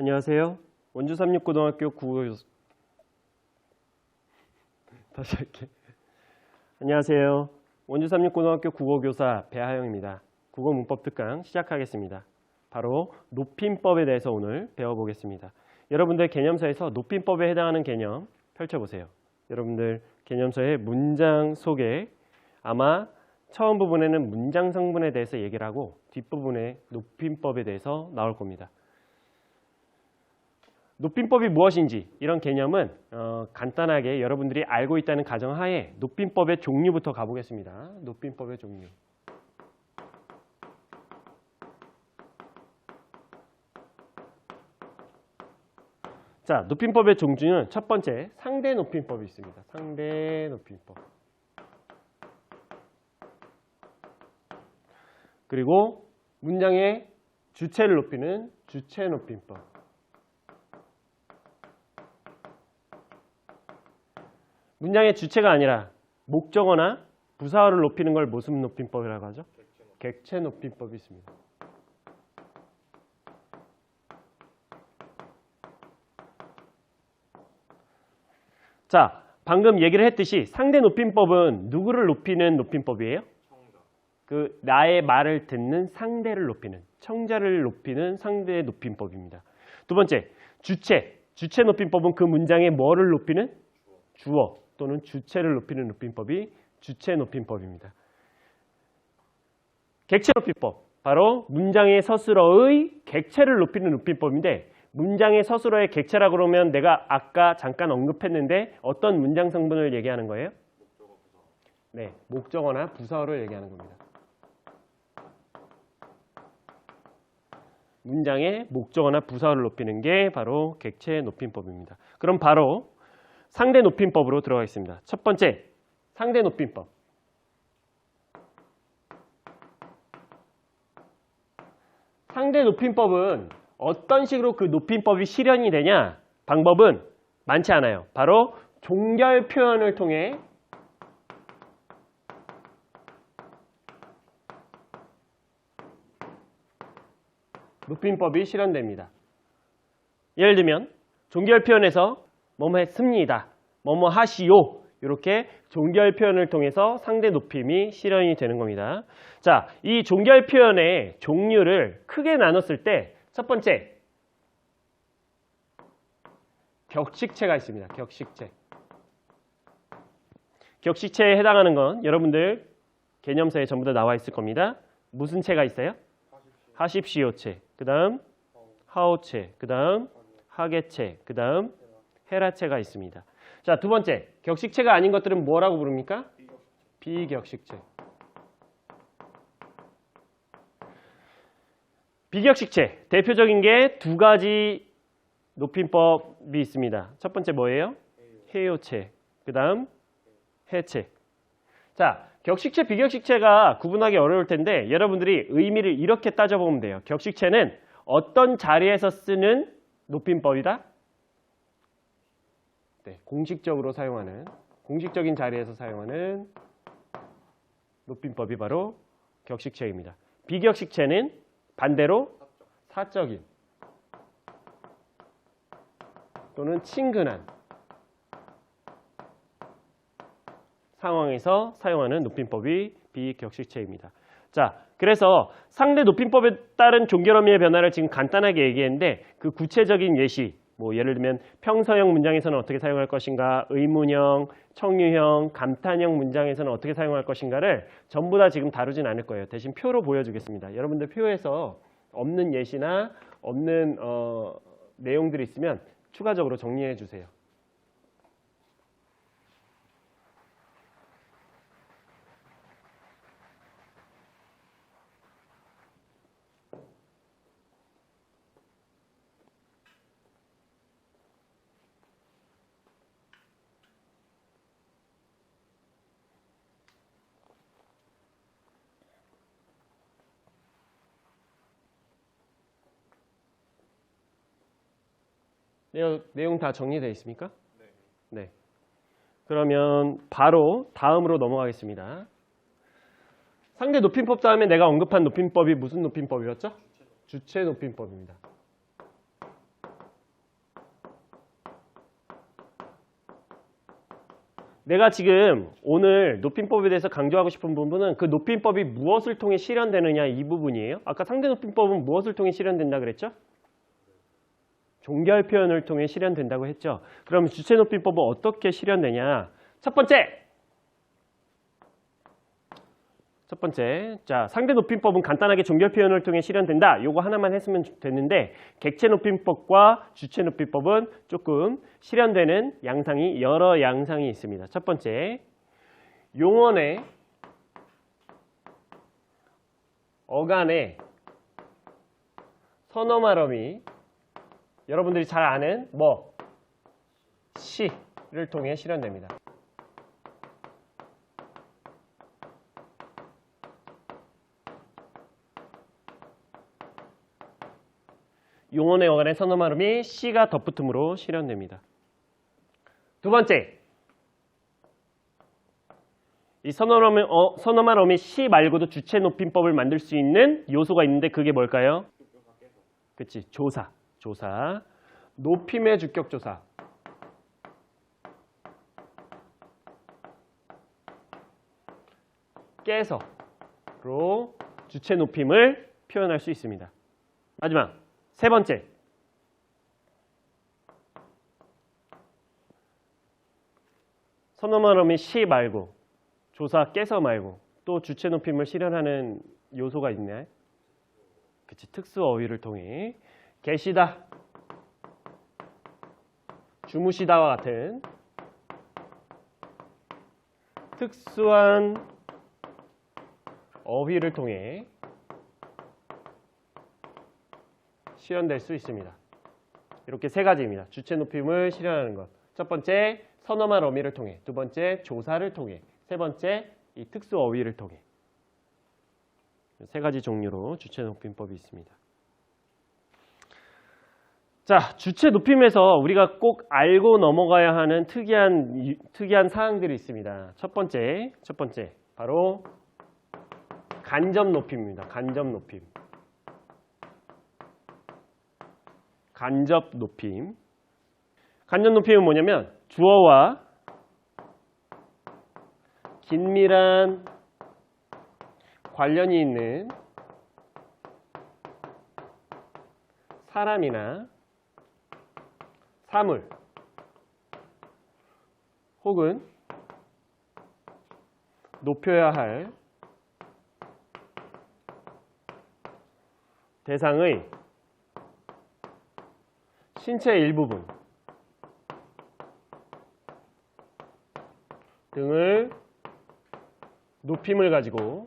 안녕하세요. 원주 삼육고등학교 국어교사 다시 할게. 안녕하세요. 원주 삼육고등학교 국어교사 배하영입니다. 국어 문법 특강 시작하겠습니다. 바로 높임법에 대해서 오늘 배워보겠습니다. 여러분들 개념서에서 높임법에 해당하는 개념 펼쳐보세요. 여러분들 개념서의 문장 속에 아마 처음 부분에는 문장 성분에 대해서 얘기를 하고 뒷부분에 높임법에 대해서 나올 겁니다. 높임법이 무엇인지 이런 개념은 간단하게 여러분들이 알고 있다는 가정하에 높임법의 종류부터 가보겠습니다. 높임법의 종류. 자, 높임법의 종류는 첫 번째 상대 높임법이 있습니다. 상대 높임법. 그리고 문장의 주체를 높이는 주체 높임법. 문장의 주체가 아니라 목적어나 부사어를 높이는 걸 무슨 높임법이라고 하죠? 객체 높임법이 있습니다. 자, 방금 얘기를 했듯이 상대 높임법은 누구를 높이는 높임법이에요? 그 나의 말을 듣는 상대를 높이는, 청자를 높이는 상대 높임법입니다. 두 번째, 주체. 주체 높임법은 그 문장의 뭐를 높이는? 주어 또는 주체를 높이는 높임법이 주체 높임법입니다. 객체 높임법, 바로 문장의 서술어의 객체를 높이는 높임법인데 문장의 서술어의 객체라고 그러면 내가 아까 잠깐 언급했는데 어떤 문장 성분을 얘기하는 거예요? 네, 목적어나 부사어를 얘기하는 겁니다. 문장의 목적어나 부사어를 높이는 게 바로 객체 높임법입니다. 그럼 바로 상대 높임법으로 들어가겠습니다. 첫 번째, 상대 높임법. 상대 높임법은 어떤 식으로 그 높임법이 실현이 되냐? 방법은 많지 않아요. 바로 종결 표현을 통해 높임법이 실현됩니다. 예를 들면 종결 표현에서 뭐뭐 했습니다. 뭐뭐 하시오. 이렇게 종결 표현을 통해서 상대 높임이 실현이 되는 겁니다. 자, 이 종결 표현의 종류를 크게 나눴을 때 첫 번째, 격식체가 있습니다. 격식체. 격식체에 해당하는 건 여러분들 개념서에 전부 다 나와 있을 겁니다. 무슨 체가 있어요? 하십시오체. 그 다음 하오체. 그 다음 하계체. 그 다음 헤라체가 있습니다. 자, 두 번째, 격식체가 아닌 것들은 뭐라고 부릅니까? 비격식체. 비격식체, 대표적인 게 두 가지 높임법이 있습니다. 첫 번째 뭐예요? 해요체. 그 다음 해체. 자, 격식체, 비격식체가 구분하기 어려울 텐데 여러분들이 의미를 이렇게 따져보면 돼요. 격식체는 어떤 자리에서 쓰는 높임법이다? 네, 공식적으로 사용하는, 공식적인 자리에서 사용하는 높임법이 바로 격식체입니다. 비격식체는 반대로 사적인 또는 친근한 상황에서 사용하는 높임법이 비격식체입니다. 자, 그래서 상대 높임법에 따른 종결어미의 변화를 지금 간단하게 얘기했는데 그 구체적인 예시, 뭐 예를 들면 평서형 문장에서는 어떻게 사용할 것인가, 의문형, 청유형, 감탄형 문장에서는 어떻게 사용할 것인가를 전부 다 지금 다루진 않을 거예요. 대신 표로 보여주겠습니다. 여러분들 표에서 없는 예시나 없는 내용들이 있으면 추가적으로 정리해 주세요. 내용 다 정리되어 있습니까? 네. 그러면 바로 다음으로 넘어가겠습니다. 상대 높임법 다음에 내가 언급한 높임법이 무슨 높임법이었죠? 주체 높임법입니다. 내가 지금 오늘 높임법에 대해서 강조하고 싶은 부분은 그 높임법이 무엇을 통해 실현되느냐 이 부분이에요. 아까 상대 높임법은 무엇을 통해 실현된다 그랬죠? 종결 표현을 통해 실현된다고 했죠. 그럼 주체 높임법은 어떻게 실현되냐? 첫 번째, 자, 상대 높임법은 간단하게 종결 표현을 통해 실현된다. 요거 하나만 했으면 됐는데 객체 높임법과 주체 높임법은 조금 실현되는 양상이 여러 양상이 있습니다. 첫 번째, 용언의 어간의 선어말어미 여러분들이 잘 아는 시를 통해 실현됩니다. 용언의 어간의 선어말음이 시가 덧붙음으로 실현됩니다. 두 번째, 이 선어말음이 시 말고도 주체 높임법을 만들 수 있는 요소가 있는데 그게 뭘까요? 그치, 조사. 높임의 주격조사. 깨서로 주체 높임을 표현할 수 있습니다. 마지막, 세 번째. 선어말음이 시 말고, 조사 깨서 말고 또 주체 높임을 실현하는 요소가 있네. 그치, 특수 어휘를 통해 계시다, 주무시다와 같은 특수한 어휘를 통해 실현될 수 있습니다. 이렇게 세 가지입니다. 주체 높임을 실현하는 것. 첫 번째, 선어말 어미를 통해. 두 번째, 조사를 통해. 세 번째, 이 특수 어휘를 통해. 세 가지 종류로 주체 높임법이 있습니다. 자, 주체 높임에서 우리가 꼭 알고 넘어가야 하는 특이한 사항들이 있습니다. 첫 번째, 바로 간접 높임입니다. 간접 높임. 간접 높임은 뭐냐면 주어와 긴밀한 관련이 있는 사람이나 사물 혹은 높여야 할 대상의 신체의 일부분 등을 높임을 가지고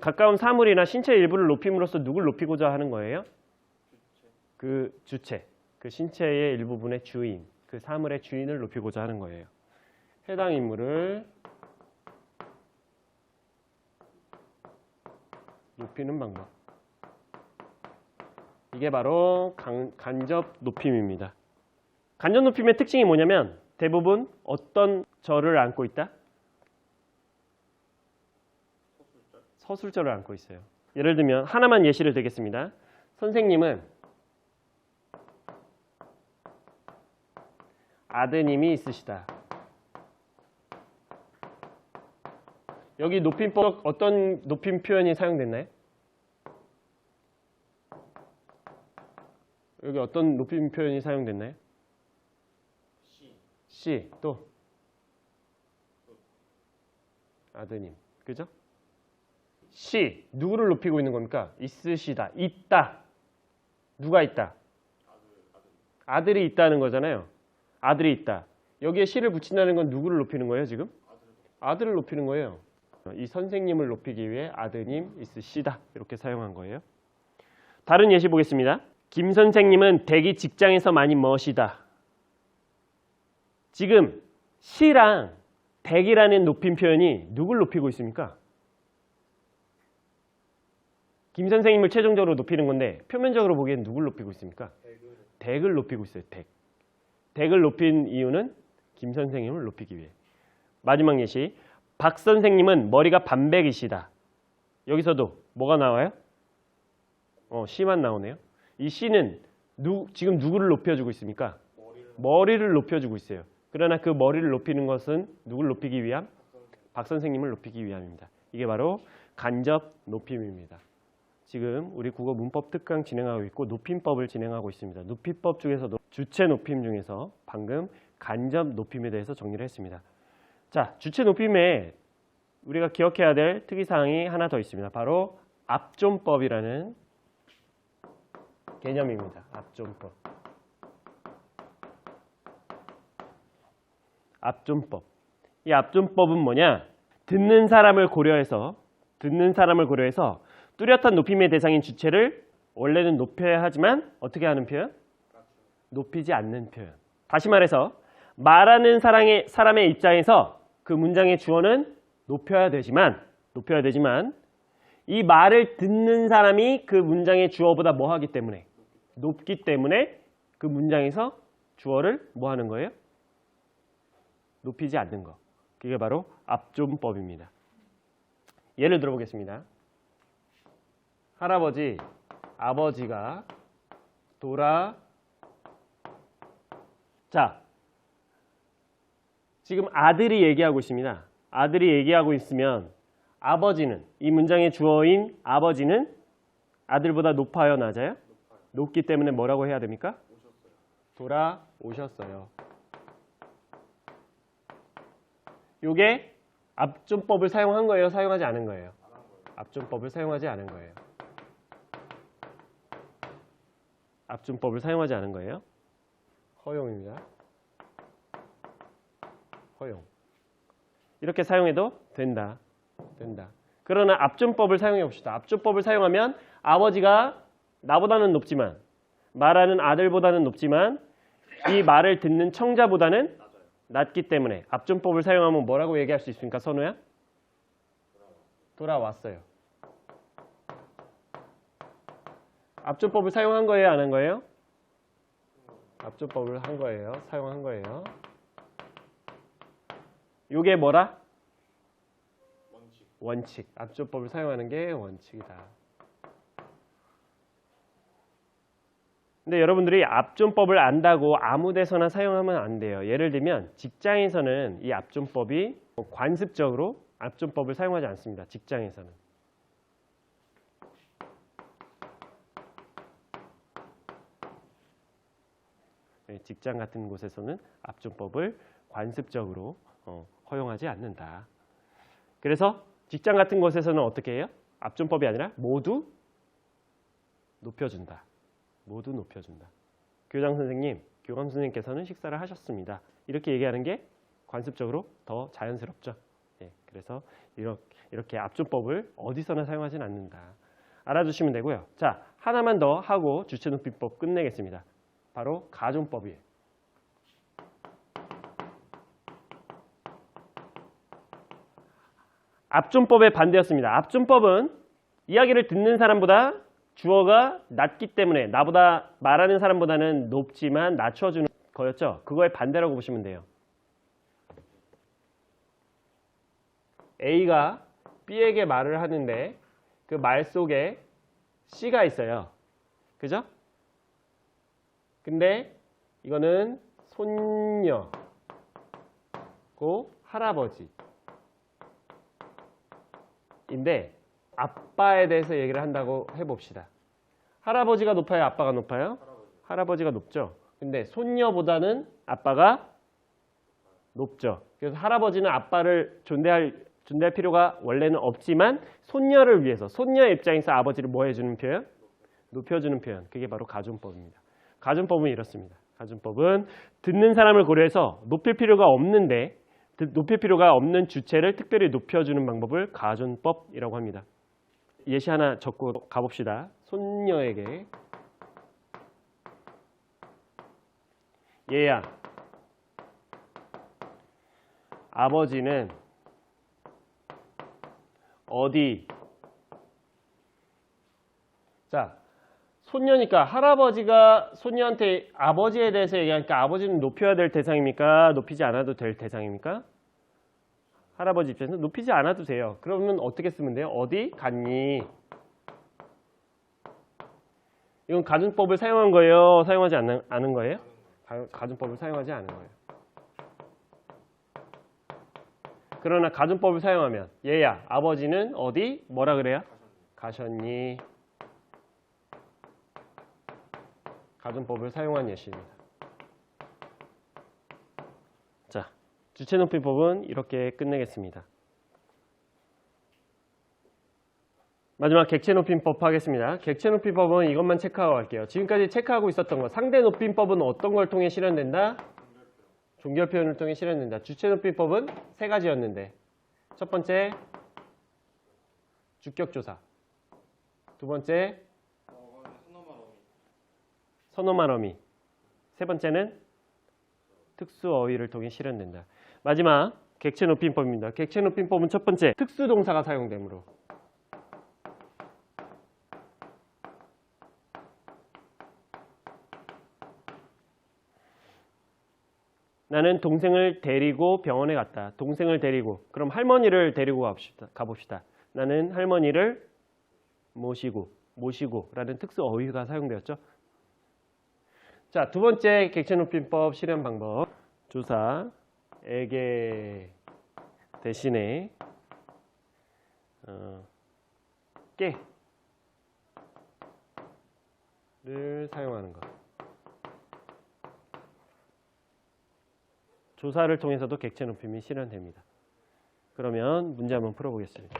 가까운 사물이나 신체의 일부를 높임으로써 누굴 높이고자 하는 거예요? 그 주체, 그 신체의 일부분의 주인, 그 사물의 주인을 높이고자 하는 거예요. 해당 인물을 높이는 방법. 이게 바로 간접 높임입니다. 간접 높임의 특징이 뭐냐면 대부분 어떤 절을 안고 있다? 서술절을 안고 있어요. 예를 들면 하나만 예시를 들겠습니다. 선생님은 아드님이 있으시다. 여기 높임법 어떤 높임 표현이 사용됐나요? 여기 어떤 높임 표현이 사용됐나요? 시. 또 아드님. 그죠? 시. 누구를 높이고 있는 겁니까? 있으시다. 있다. 누가 있다? 아들이 있다는 거잖아요. 아들이 있다. 여기에 시를 붙인다는 건 누구를 높이는 거예요, 지금? 아들을 높이는 거예요. 이 선생님을 높이기 위해 아드님 있으시다. 이렇게 사용한 거예요. 다른 예시 보겠습니다. 김 선생님은 대기 직장에서 많이 멋이다. 지금 시랑 댁이라는 높임 표현이 누굴 높이고 있습니까? 김 선생님을 최종적으로 높이는 건데 표면적으로 보기엔 누굴 높이고 있습니까? 댁을 높이고 있어요. 댁을 높인 이유는 김 선생님을 높이기 위해. 마지막 예시. 박 선생님은 머리가 반백이시다. 여기서도 뭐가 나와요? 시만 나오네요. 이 시는 지금 누구를 높여주고 있습니까? 머리를 높여주고 있어요. 그러나 그 머리를 높이는 것은 누굴 높이기 위함? 박 선생님을 높이기 위함입니다. 이게 바로 간접 높임입니다. 지금 우리 국어 문법 특강 진행하고 있고 높임법을 진행하고 있습니다. 높임법 중에서도 주체 높임 중에서 방금 간접 높임에 대해서 정리를 했습니다. 자, 주체 높임에 우리가 기억해야 될 특이사항이 하나 더 있습니다. 바로 압존법이라는 개념입니다. 압존법. 압존법. 이 압존법은 뭐냐? 듣는 사람을 고려해서 뚜렷한 높임의 대상인 주체를 원래는 높여야 하지만 어떻게 하는 표현? 높이지 않는 표현. 다시 말해서 말하는 사람의 입장에서 그 문장의 주어는 높여야 되지만 이 말을 듣는 사람이 그 문장의 주어보다 뭐 하기 때문에? 높기 때문에 그 문장에서 주어를 뭐 하는 거예요? 높이지 않는 거. 그게 바로 압존법입니다. 예를 들어보겠습니다. 할아버지, 아버지가 자, 지금 아들이 얘기하고 있습니다. 아들이 얘기하고 있으면 아버지는, 이 문장의 주어인 아버지는 아들보다 높아요, 낮아요? 높기 때문에 뭐라고 해야 됩니까? 돌아오셨어요. 요게 압존법을 사용한 거예요? 사용하지 않은 거예요? 압존법을 사용하지 않은 거예요. 압존법을 사용하지 않은 거예요? 허용입니다. 허용. 이렇게 사용해도 된다. 그러나 압존법을 사용해 봅시다. 압존법을 사용하면 아버지가 나보다는 높지만, 말하는 아들보다는 높지만 이 말을 듣는 청자보다는 낮기 때문에 압존법을 사용하면 뭐라고 얘기할 수 있습니까? 선우야? 돌아왔어요. 압존법을 사용한 거예요? 안 한 거예요? 압존법을 한 거예요. 사용한 거예요. 요게 뭐라? 원칙. 압존법을 사용하는 게 원칙이다. 근데 여러분들이 압존법을 안다고 아무 데서나 사용하면 안 돼요. 예를 들면 직장에서는 이 압존법이 관습적으로 압존법을 사용하지 않습니다. 직장에서는. 직장 같은 곳에서는 압존법을 관습적으로 허용하지 않는다. 그래서 직장 같은 곳에서는 어떻게 해요? 압존법이 아니라 모두 높여준다. 모두 높여준다. 교장 선생님, 교감 선생님께서는 식사를 하셨습니다. 이렇게 얘기하는 게 관습적으로 더 자연스럽죠. 그래서 이렇게 압존법을 어디서나 사용하지는 않는다. 알아두시면 되고요. 자, 하나만 더 하고 주체높임법 끝내겠습니다. 바로 가존법이에요. 압존법의 반대였습니다. 압존법은 이야기를 듣는 사람보다 주어가 낮기 때문에 나보다 말하는 사람보다는 높지만 낮춰주는 거였죠. 그거의 반대라고 보시면 돼요. A가 B에게 말을 하는데 그 말 속에 C가 있어요. 그죠? 근데 이거는 손녀고 할아버지인데 아빠에 대해서 얘기를 한다고 해봅시다. 할아버지가 높아요? 아빠가 높아요? 할아버지가 높죠. 근데 손녀보다는 아빠가 높죠. 그래서 할아버지는 아빠를 존대할 필요가 원래는 없지만 손녀를 위해서, 손녀의 입장에서 아버지를 뭐 해주는 표현? 높여주는 표현. 그게 바로 가존법입니다. 가존법은 이렇습니다. 가존법은 듣는 사람을 고려해서 높일 필요가 없는 주체를 특별히 높여주는 방법을 가존법이라고 합니다. 예시 하나 적고 가봅시다. 손녀에게 얘야, 아버지는 어디? 자, 손녀니까 할아버지가 손녀한테 아버지에 대해서 얘기하니까 아버지는 높여야 될 대상입니까? 높이지 않아도 될 대상입니까? 할아버지 입장에서 높이지 않아도 돼요. 그러면 어떻게 쓰면 돼요? 어디 갔니? 이건 가존법을 사용한 거예요? 사용하지 않은 거예요? 가준법을 사용하지 않은 거예요. 그러나 가준법을 사용하면 얘야 아버지는 어디 뭐라 그래요? 가셨니? 가준법을 사용한 예시입니다. 자, 주체높임법은 이렇게 끝내겠습니다. 마지막 객체높임법 하겠습니다. 객체높임법은 이것만 체크하고 갈게요. 지금까지 체크하고 있었던 거 상대높임법은 어떤 걸 통해 실현된다? 종결 표현을 통해 실현된다. 주체높임법은 세 가지였는데 첫 번째 주격조사, 두 번째 선호말어미, 세 번째는 특수어휘를 통해 실현된다. 마지막 객체높임법입니다. 객체높임법은 첫 번째 특수동사가 사용되므로 나는 동생을 데리고 병원에 갔다. 동생을 데리고. 그럼 할머니를 데리고 가봅시다. 나는 할머니를 모시고 라는 특수 어휘가 사용되었죠. 자, 두 번째 객체높임법 실현 방법. 조사, 에게 대신에 깨를 사용하는 것. 조사를 통해서도 객체높임이 실현됩니다. 그러면 문제 한번 풀어보겠습니다.